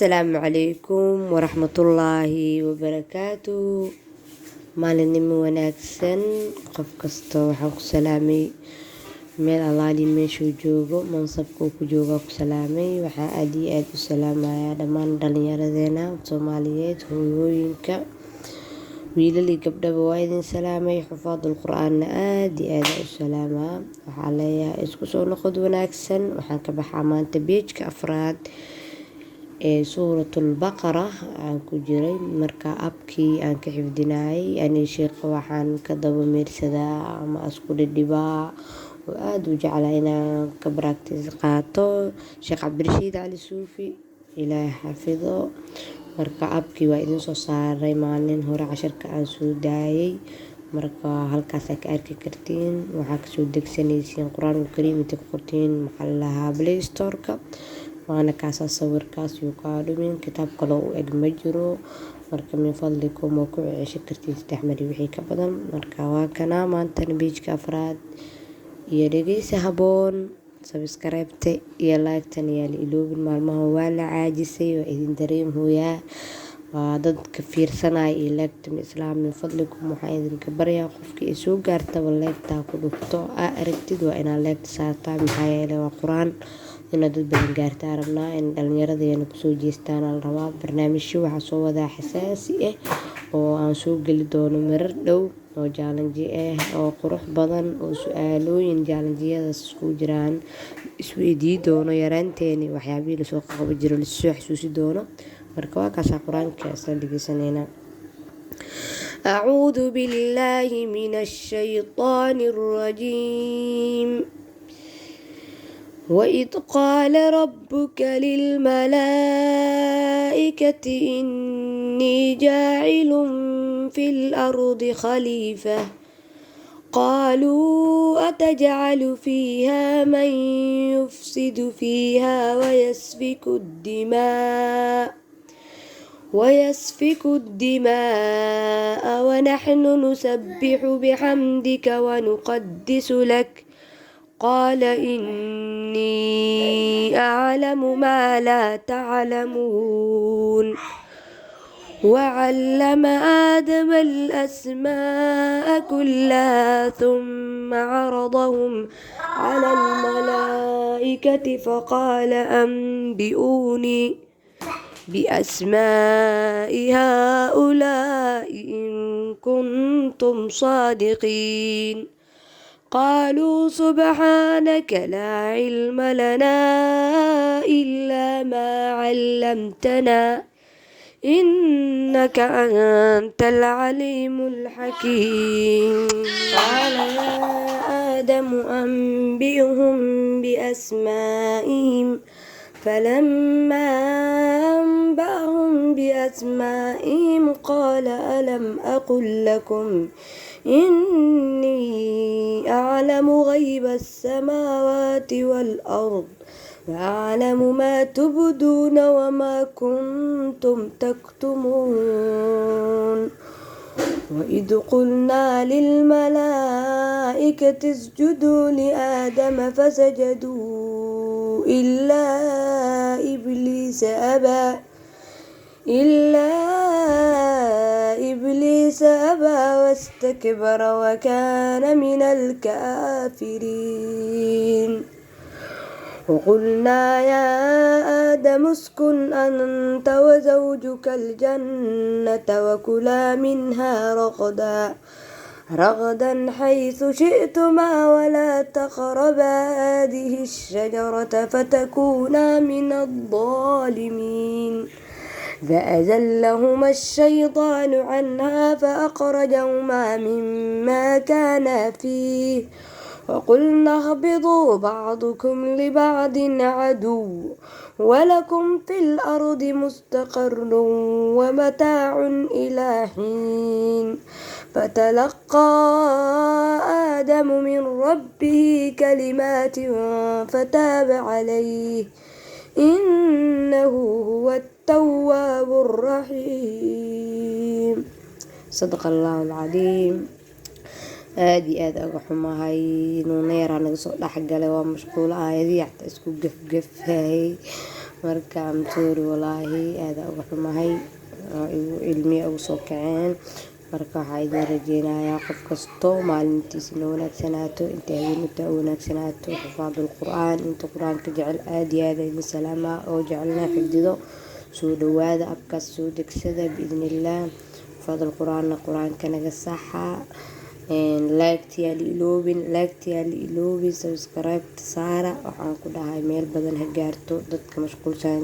السلام عليكم ورحمة الله وبركاته. maalinimo wanaagsan qof kasta waxaan ku salaamay meel allaali meeshuu joogo mansabka uu ku jooga ku salaamay. waxaan aad iyo aad u salaamayaa dhammaan dhalinyaradeena Soomaaliyeed, hooyooyinka, wiilal iyo gabdhaba waa idin salaamay. xufaadul qur-aanna aad iyo aad u salaamaa. waxaa leeyahay isku soo noqod wanaagsan. waxaan ka baxaa maanta beejka 4 ee suuratul baqara aan ku jiray, marka abkii aan ka xifdinayay ani sheekha waxaan ka daba meersadaa ama isku dhibaa oo aad u jeclaa inaan ka practice qaato Sheekh Cabdirashiid Cali Suufi, ilaahay xafido. marka abkii waa idin soo saaray maalin hore casharka aan soo daayay, marka halkaas aad ka arki kartiin. waxaa kasoo degsanaysiin qur-aanka kariim inta ku qortiin maxaa la lahaa Play Store-ka, waana kaasa sawirkaas yuu kaa dhumin. kitaab kale u eg ma jiro, marka min fadlikum oo ku cesho kartiin 3 mari wixii ka badan. marka waa kana maantana beejka 4 iyo dhegeysi haboon. subscribe-ta iyo like-tan yaa la iloobin, maalmaha waa la caajisay, waa idin dareemhooyaa waa dadka fiirsanaya iyo like-tan islaam. min fadlikum waxaan idinka baryaa qofkii ay soo gaartaba like-taa ku dhufto aragtid waa inaad like saartaa, maxaa yeelay waa qur-aan inaad dad badan gaartaa rabnaa, in dhalinyaradeena kusoo jeestaan la rabaa. barnaamijyo waxaa soo wadaa xasaasi ah oo aan soo geli doono marar dhow oo challenge ah oo qurux badan oo su-aalooyin challenge-yadaas isku jiraan isweydii doono yaraanteeni waxyaabihii lasoo qabo jiro lasoo xasuusi doono. marka waa kaasa qur-aanka isla dhegeysanayna. أعوذ بالله من الشيطان الرجيم. وإذ قال ربك للملائكة إني جاعل في الأرض خليفة قالوا أتجعل فيها من يفسد فيها ويسفك الدماء ونحن نسبح بحمدك ونقدس لك قال إني أعلم ما لا تعلمون. وعلم آدم الأسماء كلها ثم عرضهم على الملائكة فقال أنبئوني بأسماء هؤلاء إن كنتم صادقين. قالوا سبحانك لا علم لنا إلا ما علمتنا إنك أنت العليم الحكيم. قال يا آدم أنبئهم بأسمائهم فلما أنبأهم بأسمائهم قال ألم أقل لكم إني أعلم غيب السماوات والأرض وأعلم ما تبدون وما كنتم تكتمون. وإذ قلنا للملائكة اسجدوا لآدم فسجدوا إلا إبليس أبى واستكبر وكان من الكافرين. وقلنا يا آدم اسكن أنت وزوجك الجنة وكلا منها رغدا حيث شئتما ولا تقربا هذه الشجرة فتكونا من الظالمين. فأزلهما الشيطان عنها فأخرجهما مما كانا فيه وقلنا اهبطوا بعضكم لبعض عدو ولكم في الأرض مستقر ومتاع إلى حين. فتلقى آدم من ربه كلمات فتاب عليه إنه هو التواب الرحيم. صدق الله العظيم. aad iyo aad uga xumahay inuu neera naga soo dhaxgalay, waa mashquul aayadii xataa isku gafgafay marka I'm sorry walaahi aada uga xumahay ilmihi ugu soo kaceen. Marka waxaa idin rajeynayaa qof kasto maalintiisa inoo wanaagsanaato, inta habeeninta u wanaagsanaato. Xafaadul qur'aan inta quraanka jecel aad iyo aad idin salaama oo jecelna xifdido soo dhawaada abkaas soo degsada biidnillaah. Xafaadul quraanka naga saxa like yaa iloobin subscribe saara. Waxaan ku dhahay meel badan ha gaarto dadka mashquulsan